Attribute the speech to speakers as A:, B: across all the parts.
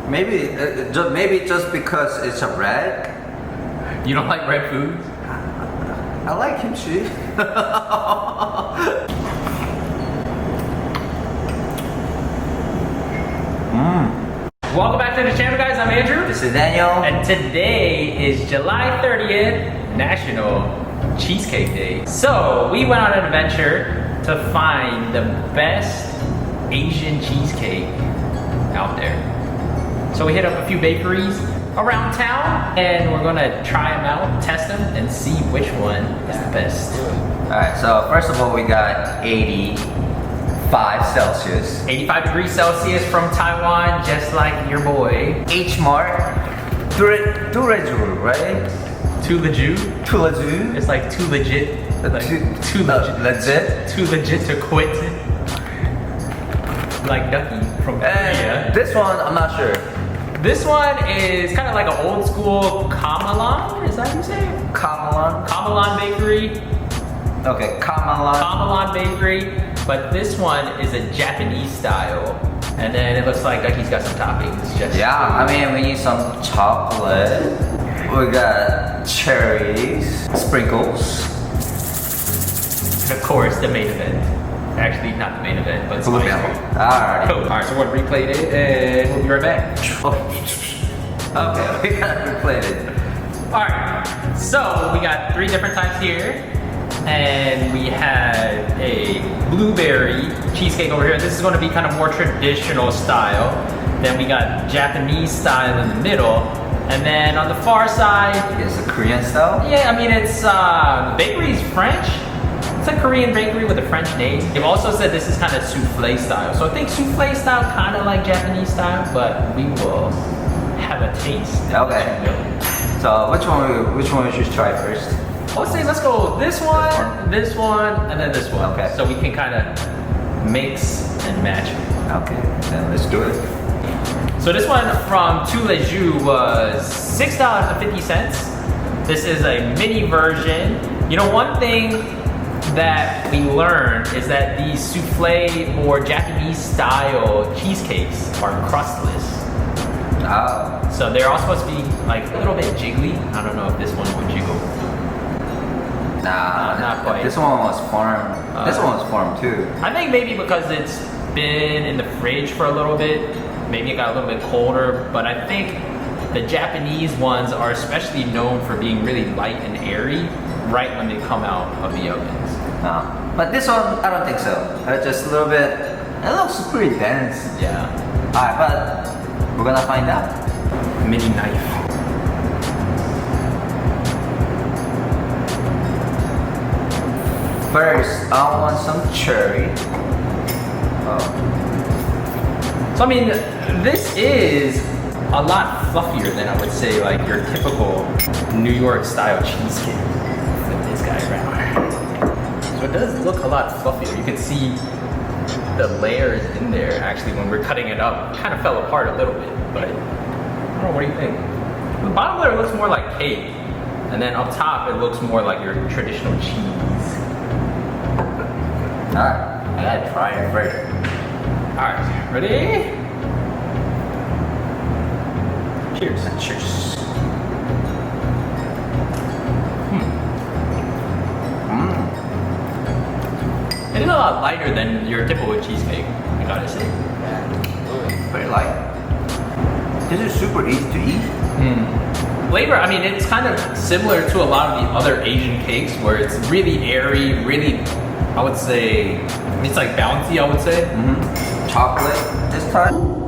A: Maybe just because it's a red.
B: You don't like red food?
A: I like kimchi.
B: Welcome back to the channel, guys. I'm Andrew.
A: This is Daniel.
B: And today is July 30th, National Cheesecake Day. So we went on an adventure to find the best Asian cheesecake out there. So we hit up a few bakeries around town and we're gonna try them out, test them, and see which one is the best.
A: Alright, so first of all, we got 85 Celsius.
B: 85 degrees Celsius from Taiwan, just like your boy.
A: H Mart. Tous Les Jours, right?
B: Too legit.
A: Tous Les Jours.
B: It's like too legit. Like,
A: too legit.
B: Too legit to quit. Like Ducky from Korea.
A: This one, I'm not sure.
B: This one is kind of like an old school Kamalan. Is that how you say it?
A: Kamalan.
B: Kamalan Bakery.
A: Okay, Kamalan.
B: Kamalan Bakery. But this one is a Japanese style. And then it looks like Ducky's got some toppings. Just
A: Yeah, I mean, we need some chocolate. We got cherries, sprinkles.
B: And of course, the main event. Actually, not the main event, but it's
A: Blue
B: my
A: bell.
B: favorite.
A: Alright.
B: Cool. Alright, so we're gonna replate it and we'll be right back.
A: Okay, we gotta replate it.
B: Alright, so we got 3 different types here. And we had a blueberry cheesecake over here. This is gonna be kind of more traditional style. Then we got Japanese style in the middle. And then on the far side,
A: It's a Korean style?
B: yeah, I mean, it's, the bakery's French. It's a Korean bakery with a French name. They've also said this is kind of souffle style. So I think souffle style kind of like Japanese style, but we will have a taste.
A: Okay. So which one we should try first?
B: Let's say let's go this one, and then this one.
A: Okay.
B: So we can kind of mix and match.
A: Okay, then let's do it.
B: So this one from Tous Les Jours was $6.50. This is a mini version. You know, one thing that we learned is that these souffle or Japanese style cheesecakes are crustless.
A: Oh.
B: So they're all supposed to be like a little bit jiggly. I don't know if this one would jiggle.
A: Nah,
B: not quite.
A: This one was farm. This one was farm too.
B: I think maybe because it's been in the fridge for a little bit, maybe it got a little bit colder, but I think the Japanese ones are especially known for being really light and airy right when they come out of the ovens.
A: No. But this one, I don't think so. Just a little bit. It looks pretty dense.
B: Yeah.
A: Alright, but we're gonna find out.
B: Mini knife.
A: First, I want some cherry. Oh.
B: So I mean, this is a lot fluffier than I would say like your typical New York style cheesecake. Flip this guy around. So it does look a lot fluffier. You can see the layers in there actually when we're cutting it up. It kind of fell apart a little bit, but I don't know, what do you think? The bottom layer looks more like cake, and then up top it looks more like your traditional cheese.
A: Alright, I gotta try it first.
B: Alright, ready? Cheers.
A: Cheers.
B: It is a lot lighter than your typical cheesecake, I gotta say.
A: Very light. This is super easy to eat.
B: Flavor, I mean, it's kind of similar to a lot of the other Asian cakes where it's really airy, really, I would say, it's like bouncy, I would say.
A: Chocolate this time.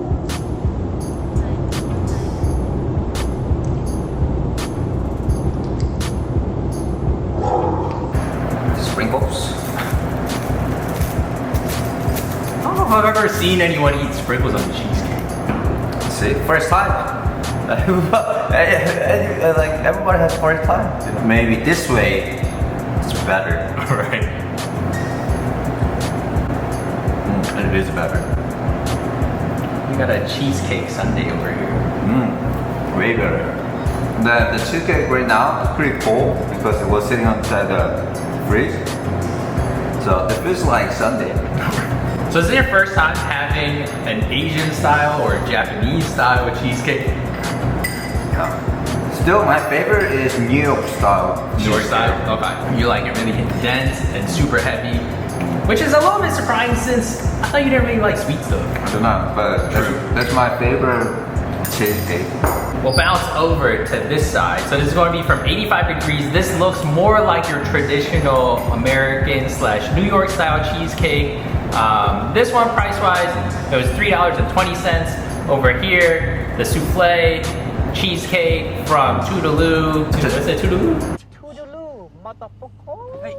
A: Sprinkles.
B: I don't know if I've ever seen anyone eat sprinkles on the cheesecake.
A: See, first time. Like everybody has first time. Maybe this way it's better.
B: Right.
A: It is better.
B: We got a cheesecake sundae over here.
A: Way better. The cheesecake right now is pretty cold because it was sitting outside the fridge. So it feels like sundae.
B: So is this your first time having an Asian style or Japanese style cheesecake?
A: Yeah. Still, my favorite is New York style.
B: New York style? Okay. You like it really dense and super heavy, which is a little bit surprising since I thought you didn't really like sweet stuff.
A: I do not, but that's my favorite cheesecake.
B: We'll bounce over to this side. So this is going to be from 85 degrees. This looks more like your traditional American / New York style cheesecake. This one price-wise, it was $3.20. Over here, the souffle cheesecake from Toodaloo. What's it, Toodaloo?
C: Toodaloo, motherfucker.
B: Hey,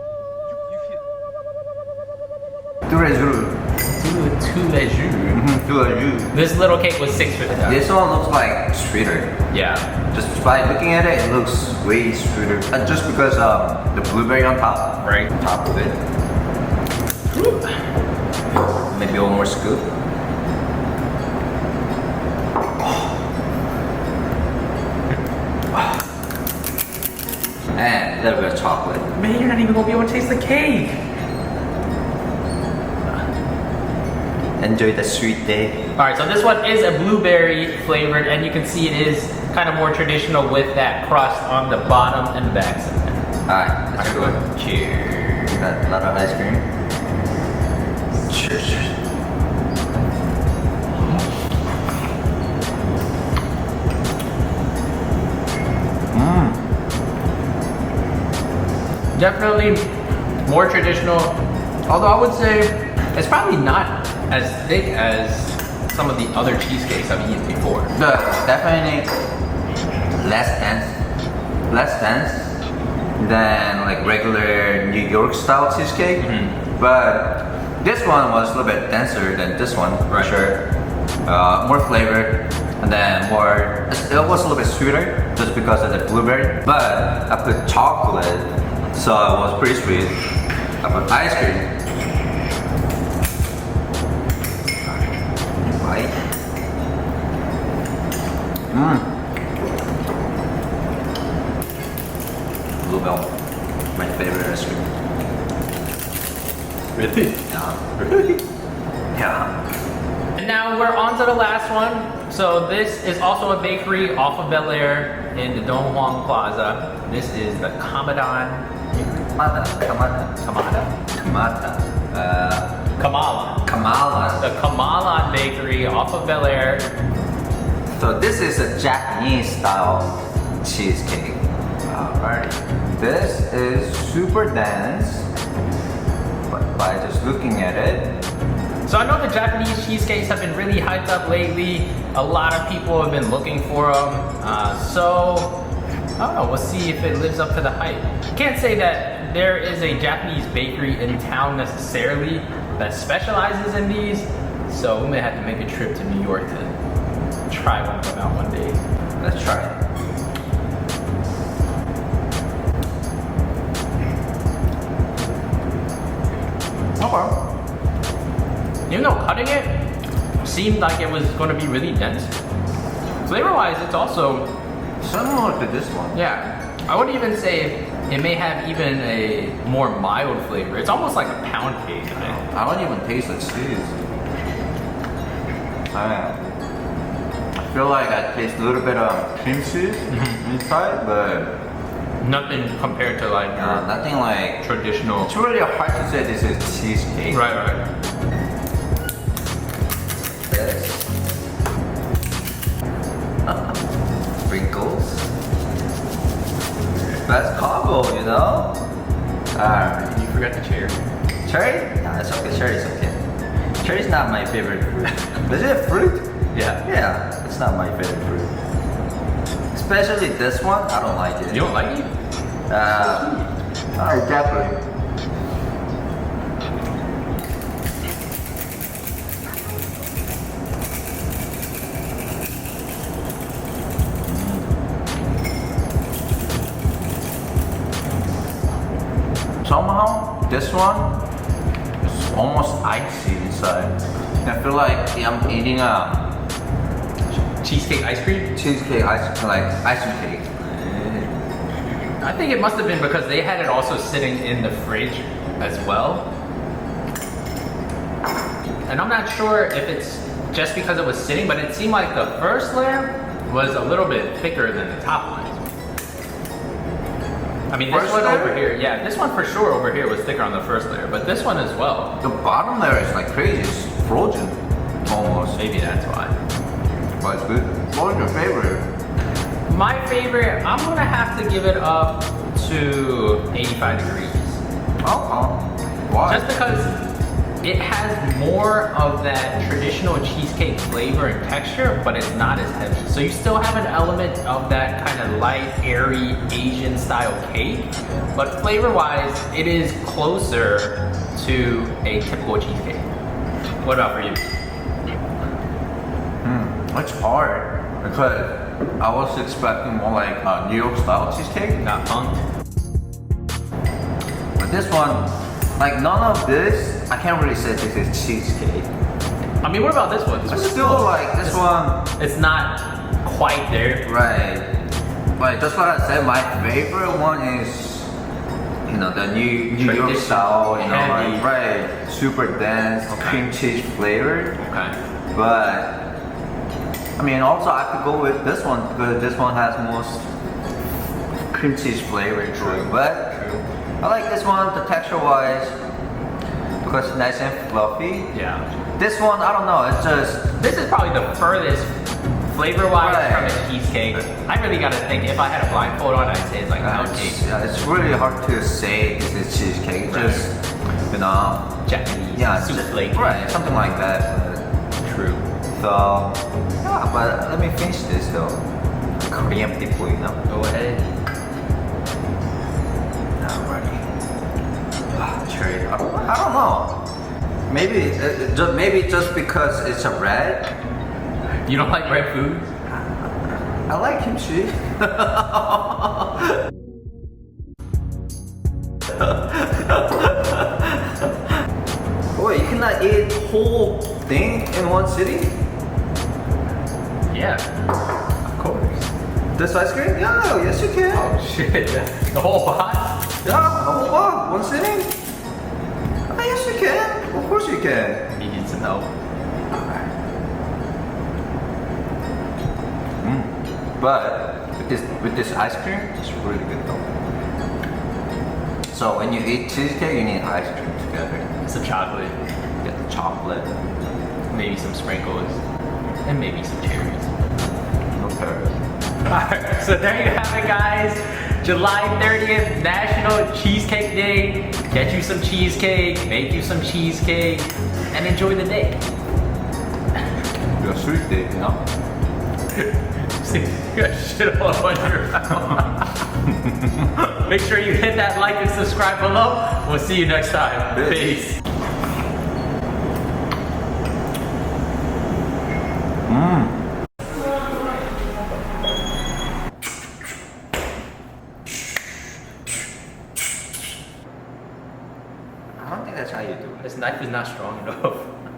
A: Tous Les Jours.
B: Tous Les Jours.
A: Tous Les Jours.
B: This little cake was $6.50.
A: This one looks like sweeter.
B: Yeah.
A: Just by looking at it, it looks way sweeter. Just because the blueberry on top,
B: Right.
A: top of it. Maybe one more scoop. And a little bit of chocolate.
B: Man, you're not even gonna be able to taste the cake.
A: Enjoy the sweet day.
B: All right, so this one is a blueberry flavored, and you can see it is kind of more traditional with that crust on the bottom and the back side.
A: Alright, let's go.
B: Cheers.
A: Got a lot of ice cream. Cheers.
B: Definitely more traditional, although I would say it's probably not as thick as some of the other cheesecakes I've eaten before.
A: But definitely less dense than like regular New York style cheesecake. But this one was a little bit denser than this one for sure. More flavored, and then more. It was a little bit sweeter just because of the blueberry. But I put chocolate, so it was pretty sweet. I put ice cream. Right. Bluebell, my favorite ice cream.
B: Really?
A: Yeah.
B: Really?
A: Yeah.
B: And now we're on to the last one. So this is also a bakery off of Bel Air in the Don Juan Plaza. This is the Kamalan. Kamalan. The Kamalan Bakery off of Bel Air.
A: So this is a Japanese style cheesecake. Alright. This is super dense, but by just looking at it.
B: So I know the Japanese cheesecakes have been really hyped up lately. A lot of people have been looking for them. So I don't know, we'll see if it lives up to the hype. Can't say that there is a Japanese bakery in town necessarily that specializes in these. So we may have to make a trip to New York to try one of them out one day.
A: Let's try it. Okay.
B: Even though cutting it seemed like it was going to be really dense, flavor-wise it's also,
A: Similar to this one.
B: yeah, I would even say it may have even a more mild flavor. It's almost like a pound cake, I think.
A: I don't even taste the cheese. I feel like I taste a little bit of cream cheese inside, but
B: Nothing compared to like your
A: nothing like.
B: traditional.
A: It's really hard to say this is cheesecake.
B: Right.
A: This. Sprinkles. That's combo, you know? Alright.
B: You forgot the cherry.
A: Cherry? Nah, it's okay. Cherry's okay. Cherry's not my favorite fruit. Is it fruit?
B: Yeah.
A: Yeah, it's not my favorite fruit. Especially this one, I don't like it.
B: You don't like it?
A: Exactly. Somehow, this one is almost icy inside. I feel like I'm eating a
B: Cheesecake ice cream?
A: cheesecake ice cream cake.
B: I think it must have been because they had it also sitting in the fridge as well. And I'm not sure if it's just because it was sitting, but it seemed like the first layer was a little bit thicker than the top one. I mean, this
A: First
B: one
A: layer?
B: over here, yeah, this one for sure over here was thicker on the first layer, but this one as well.
A: The bottom layer is like crazy. It's frozen almost.
B: Maybe that's why.
A: But it's good. What is your favorite?
B: My favorite, I'm gonna have to give it up to 85 degrees.
A: Oh, why?
B: Just because it has more of that traditional cheesecake flavor and texture, but it's not as heavy. So you still have an element of that kind of light, airy, Asian style cake, but flavor-wise, it is closer to a typical cheesecake. What about for you?
A: It's hard because I was expecting more like New York style cheesecake.
B: Not punked?
A: But this one, like none of this, I can't really say this is cheesecake.
B: I mean, what about this one? This
A: But
B: one's
A: still
B: close.
A: like this one,
B: It's not quite there.
A: right. Like just what I said, my favorite one is, you know, the New York
B: Traditional,
A: style, you know,
B: heavy.
A: like, right, super dense,
B: Okay.
A: cream cheese flavored.
B: Okay.
A: But I mean, also I could go with this one because this one has most cream cheese flavor to it. But
B: True.
A: I like this one, the texture wise, because it's nice and fluffy.
B: Yeah.
A: This one, I don't know, it's just,
B: This is probably the furthest flavor-wise
A: Right.
B: from a cheesecake. I really gotta think, if I had a blindfold on, I'd say it's like pound cake.
A: it's really hard to say this is cheesecake. It's
B: Right.
A: just, you know,
B: Japanese
A: yeah, it's just,
B: souffle.
A: right, something like that.
B: True.
A: So, yeah, but let me finish this though. Preemptively, you know.
B: Go ahead.
A: Alrighty. Cherry. I don't know. Maybe, maybe just because it's a red.
B: You don't like red food?
A: I like kimchi. Wait, you cannot eat whole thing in one sitting?
B: Yeah. Of course.
A: This ice cream? Yeah, yes you can.
B: Oh shit. The whole pot?
A: Yeah, a whole lot, one sitting. Oh, yes you can. Of course you can.
B: Needed some help.
A: But with this ice cream, it's really good though. So when you eat cheesecake, you need ice cream together.
B: Some chocolate.
A: Get the chocolate,
B: Maybe some sprinkles. And maybe some cherries.
A: no pears.
B: Alright, so there you have it, guys. July 30th, National Cheesecake Day. Get you some cheesecake, make you some cheesecake, and enjoy the day.
A: You're a sweet day, you know?
B: See, you got shit all on your mouth. Make sure you hit that like and subscribe below. We'll see you next time.
A: Peace.
B: Peace.
A: I don't think that's how you do it.
B: This knife is not strong enough.